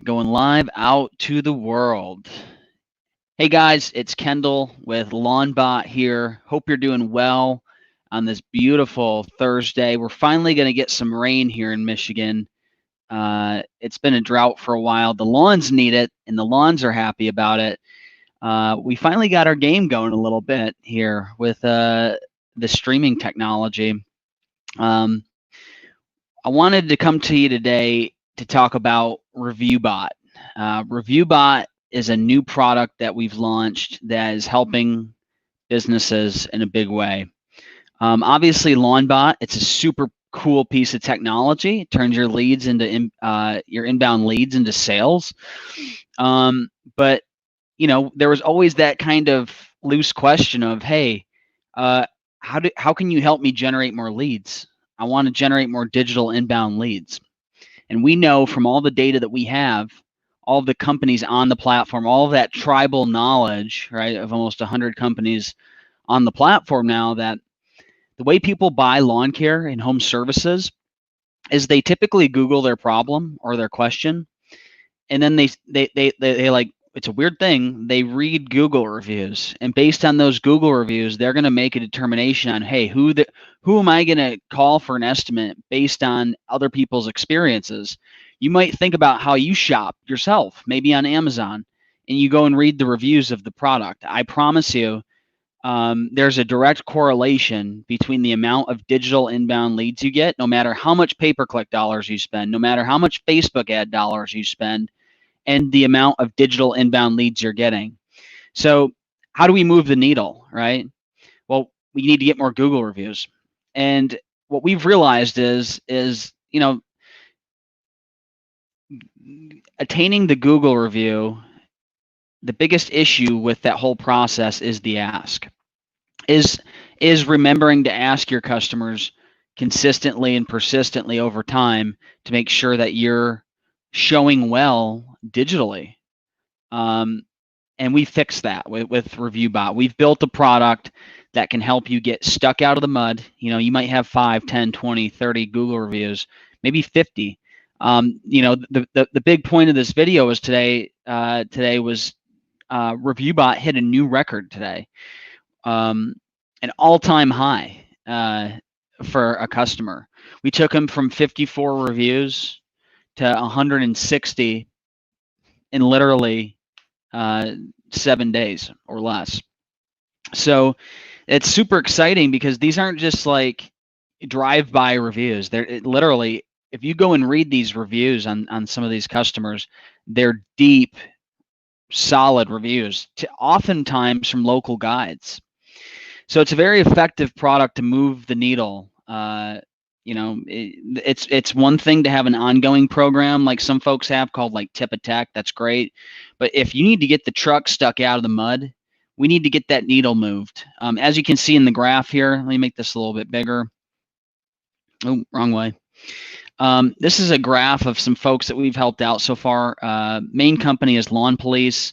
Going live out to the world. Hey guys, it's Kendall with LawnBot here. Hope you're doing well on this beautiful Thursday. We're finally going to get some rain here in Michigan. It's been a drought for a while. The lawns need it, and the lawns are happy about it. We finally got our game going a little bit here with the streaming technology. I wanted to come to you today to talk about Reviewbot. Reviewbot is a new product that we've launched that is helping businesses in a big way. Obviously, LawnBot, it's a super cool piece of technology. It turns your leads into your inbound leads into sales. But there was always that kind of loose question of, hey, how can you help me generate more leads? I want to generate more digital inbound leads. And we know from all the data that we have, all the companies on the platform, all of that tribal knowledge, right, of almost 100 companies on the platform now, that the way people buy lawn care and home services is they typically Google their problem or their question, and then they like, it's a weird thing, they read Google reviews, and based on those Google reviews, they're going to make a determination on, hey, who am I going to call for an estimate based on other people's experiences. You might think about how you shop yourself, maybe on Amazon, and you go and read the reviews of the product. I promise you, there's a direct correlation between the amount of digital inbound leads you get, no matter how much pay-per-click dollars you spend, no matter how much Facebook ad dollars you spend, and the amount of digital inbound leads you're getting. So how do we move the needle, right? Well, we need to get more Google reviews. And what we've realized is attaining the Google review, the biggest issue with that whole process is the ask. Is remembering to ask your customers consistently and persistently over time to make sure that you're showing well digitally. And we fixed that with Reviewbot. We've built a product that can help you get stuck out of the mud. You might have 5, 10, 20, 30 Google reviews, maybe 50. The big point of this video was today was Reviewbot hit a new record today, an all-time high for a customer. We took them from 54 reviews to 160 in literally 7 days or less. So it's super exciting because these aren't just like drive-by reviews. They're literally, if you go and read these reviews on some of these customers, they're deep, solid reviews, oftentimes from local guides. So it's a very effective product to move the needle. It's one thing to have an ongoing program like some folks have called like Tip Attack. That's great. But if you need to get the truck stuck out of the mud, we need to get that needle moved. As you can see in the graph here, let me make this a little bit bigger. Oh, wrong way. This is a graph of some folks that we've helped out so far. Main company is Lawn Police.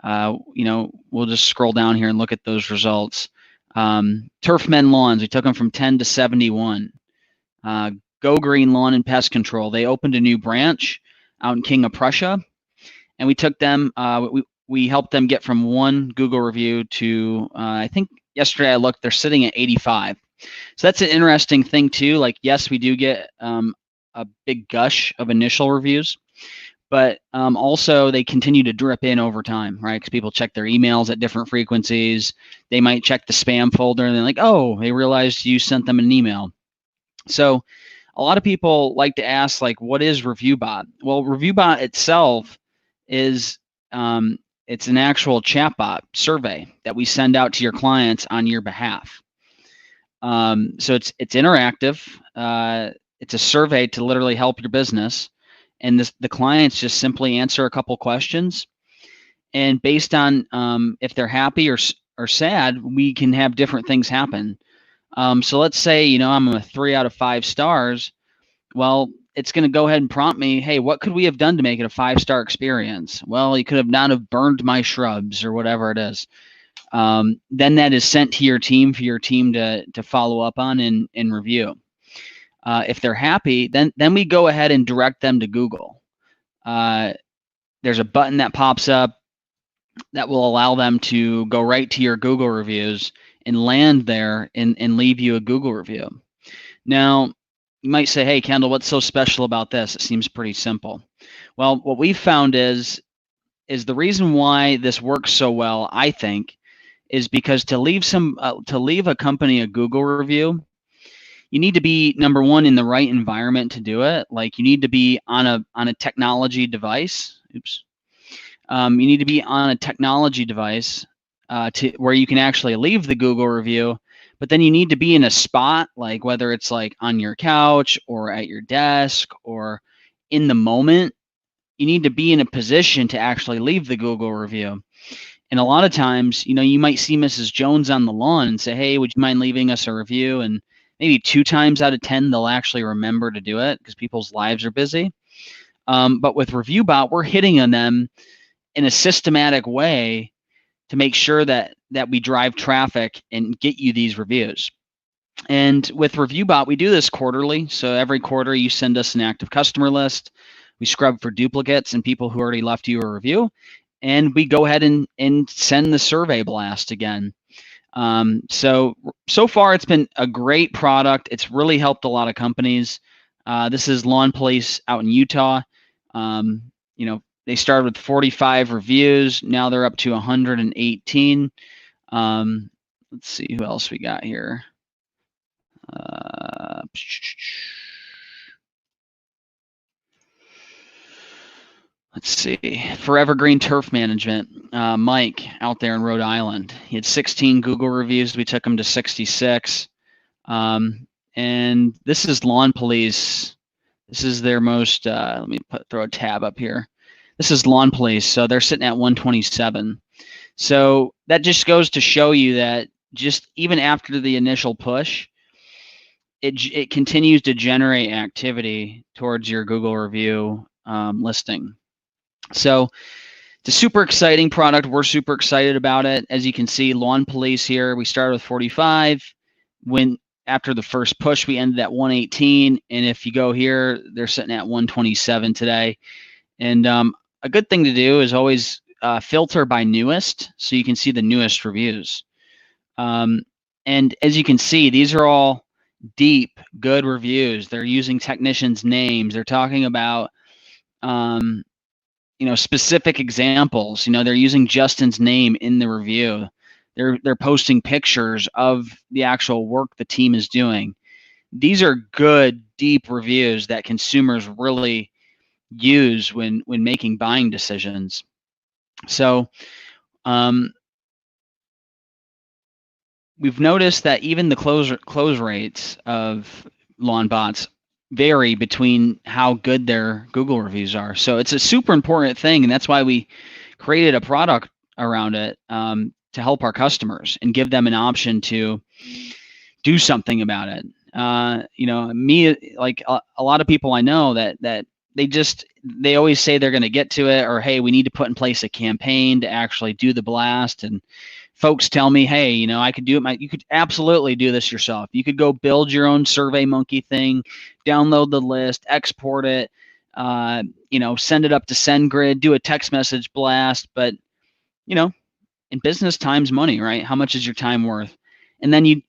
We'll just scroll down here and look at those results. Turf Men Lawns, we took them from 10 to 71. Go Green Lawn and Pest Control, they opened a new branch out in King of Prussia, and we took them, we helped them get from 1 Google review to, I think yesterday I looked, they're sitting at 85. So that's an interesting thing too. Like, yes, we do get a big gush of initial reviews, but also they continue to drip in over time, right? Because people check their emails at different frequencies. They might check the spam folder and they're like, oh, they realized you sent them an email. So a lot of people like to ask, like, what is Reviewbot? Well, Reviewbot itself is it's an actual chatbot survey that we send out to your clients on your behalf. So it's interactive. It's a survey to literally help your business. And the clients just simply answer a couple questions. And based on if they're happy or sad, we can have different things happen. So let's say, I'm a 3 out of 5 stars. Well, it's going to go ahead and prompt me, hey, what could we have done to make it a 5-star experience? Well, you could have not have burned my shrubs or whatever it is. Then that is sent to your team for your team to follow up on and review. If they're happy, then we go ahead and direct them to Google. there's a button that pops up that will allow them to go right to your Google reviews and land there and leave you a Google review. Now, you might say, hey, Kendall, what's so special about this? It seems pretty simple. Well, what we've found is the reason why this works so well, I think, is because to leave a company a Google review, you need to be, number one, in the right environment to do it. Like, you need to be on a technology device. Oops. You need to be on a technology device to where you can actually leave the Google review. But then you need to be in a spot, like whether it's like on your couch or at your desk or in the moment, you need to be in a position to actually leave the Google review. And a lot of times, you might see Mrs. Jones on the lawn and say, hey, would you mind leaving us a review? And maybe 2 times out of 10, they'll actually remember to do it because people's lives are busy. But with Reviewbot, we're hitting on them in a systematic way to make sure that we drive traffic and get you these reviews. And with Reviewbot, we do this quarterly. So every quarter, you send us an active customer list. We scrub for duplicates and people who already left you a review. And we go ahead and send the survey blast again. So far, it's been a great product. It's really helped a lot of companies. This is Lawn Police out in Utah. They started with 45 reviews. Now they're up to 118. Let's see who else we got here. Let's see. Forever Green Turf Management. Mike out there in Rhode Island. He had 16 Google reviews. We took him to 66. And this is Lawn Police. This is their most, let me throw a tab up here. This is Lawn Police, so they're sitting at 127. So that just goes to show you that just even after the initial push, it continues to generate activity towards your Google review listing. So it's a super exciting product. We're super excited about it. As you can see, Lawn Police here, we started with 45. After the first push, we ended at 118. And if you go here, they're sitting at 127 today. And a good thing to do is always filter by newest, so you can see the newest reviews. And as you can see, these are all deep, good reviews. They're using technicians' names. They're talking about, specific examples. They're using Justin's name in the review. They're posting pictures of the actual work the team is doing. These are good, deep reviews that consumers really use when making buying decisions. So we've noticed that even the close rates of lawn bots vary between how good their Google reviews are. So it's a super important thing, and that's why we created a product around it to help our customers and give them an option to do something about it. Me, like a lot of people I know that they always say they're going to get to it, or hey, we need to put in place a campaign to actually do the blast. And folks tell me, hey, I could do it. You could absolutely do this yourself. You could go build your own SurveyMonkey thing, download the list, export it, send it up to SendGrid, do a text message blast. But in business, time's money, right? How much is your time worth? And then you'd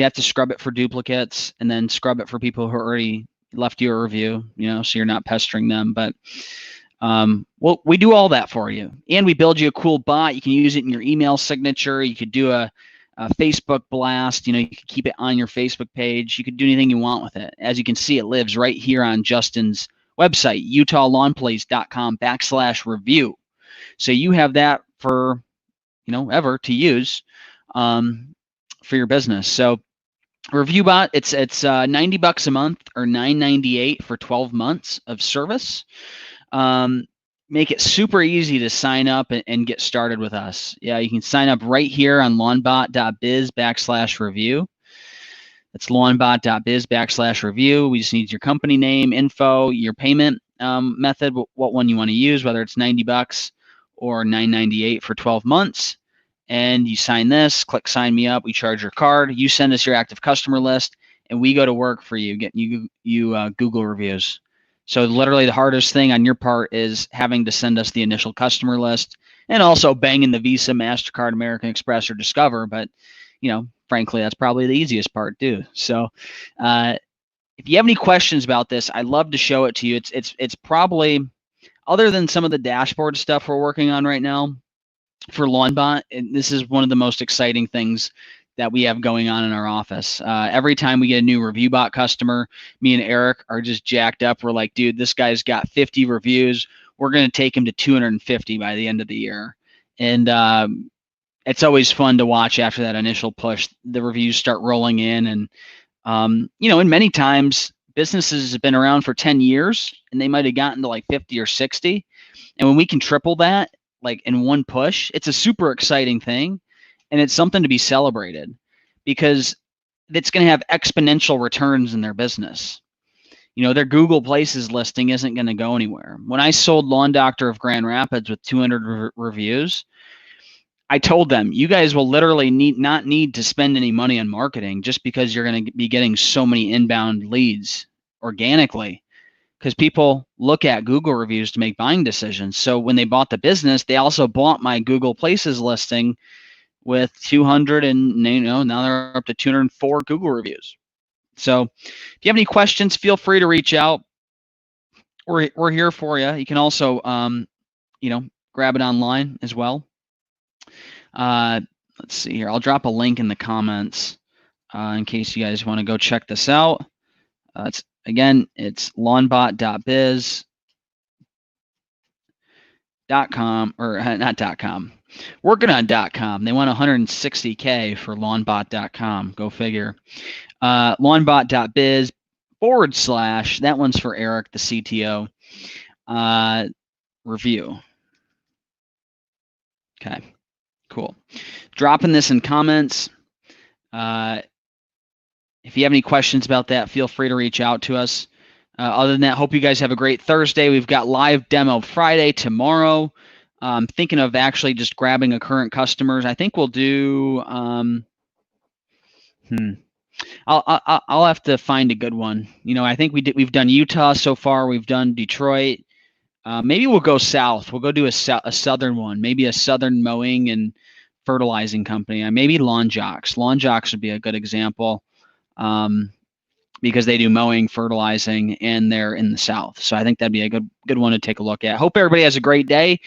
have to scrub it for duplicates, and then scrub it for people who already left you a review, so you're not pestering them. But we do all that for you, and we build you a cool bot. You can use it in your email signature. You could do a Facebook blast. You could keep it on your Facebook page. You could do anything you want with it. As you can see, it lives right here on Justin's website, utahLawnPolice.com/review. So you have that for ever to use for your business. So Reviewbot, it's $90 a month or $9.98 for 12 months of service. Make it super easy to sign up and get started with us. Yeah, you can sign up right here on lawnbot.biz/review. That's lawnbot.biz/review. We just need your company name, info, your payment method, what one you want to use, whether it's $90 or $9.98 for 12 months. And you sign this, click sign me up. We charge your card. You send us your active customer list, and we go to work for you, getting you Google reviews. So literally the hardest thing on your part is having to send us the initial customer list and also banging the Visa, MasterCard, American Express, or Discover. But, frankly, that's probably the easiest part too. So if you have any questions about this, I'd love to show it to you. It's probably, other than some of the dashboard stuff we're working on right now for LawnBot, this is one of the most exciting things that we have going on in our office. Every time we get a new Reviewbot customer, me and Eric are just jacked up. We're like, dude, this guy's got 50 reviews. We're going to take him to 250 by the end of the year. And it's always fun to watch after that initial push. The reviews start rolling in. And, and many times businesses have been around for 10 years and they might have gotten to like 50 or 60. And when we can triple that, like in one push, it's a super exciting thing. And it's something to be celebrated because it's going to have exponential returns in their business. Their Google Places listing isn't going to go anywhere. When I sold Lawn Doctor of Grand Rapids with 200 reviews, I told them, you guys will literally not need to spend any money on marketing just because you're going to be getting so many inbound leads organically, because people look at Google reviews to make buying decisions. So when they bought the business, they also bought my Google Places listing with 200, and now they're up to 204 Google reviews. So if you have any questions, feel free to reach out. We're here for you. You can also grab it online as well. Let's see here. I'll drop a link in the comments in case you guys want to go check this out. It's lawnbot.biz.com, or not .com. Working on .com. They want 160K for lawnbot.com. Go figure. Lawnbot.biz / that one's for Eric, the CTO. Review. Okay, cool. Dropping this in comments. If you have any questions about that, feel free to reach out to us. Other than that, hope you guys have a great Thursday. We've got live demo Friday, tomorrow. I'm thinking of actually just grabbing a current customers. I think we'll do. I'll have to find a good one. I think we've done Utah so far. We've done Detroit. Maybe we'll go south. We'll go do a southern one. Maybe a southern mowing and fertilizing company. Maybe Lawn Jocks. Lawn Jocks would be a good example. Because they do mowing, fertilizing, and they're in the South. So I think that'd be a good one to take a look at. Hope everybody has a great day.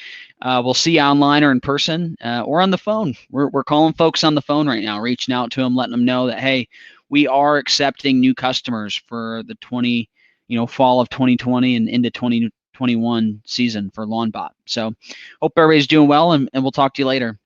We'll see you online or in person or on the phone. We're calling folks on the phone right now, reaching out to them, letting them know that, hey, we are accepting new customers for the fall of 2020 and into 2021 season for LawnBot. So hope everybody's doing well, and we'll talk to you later.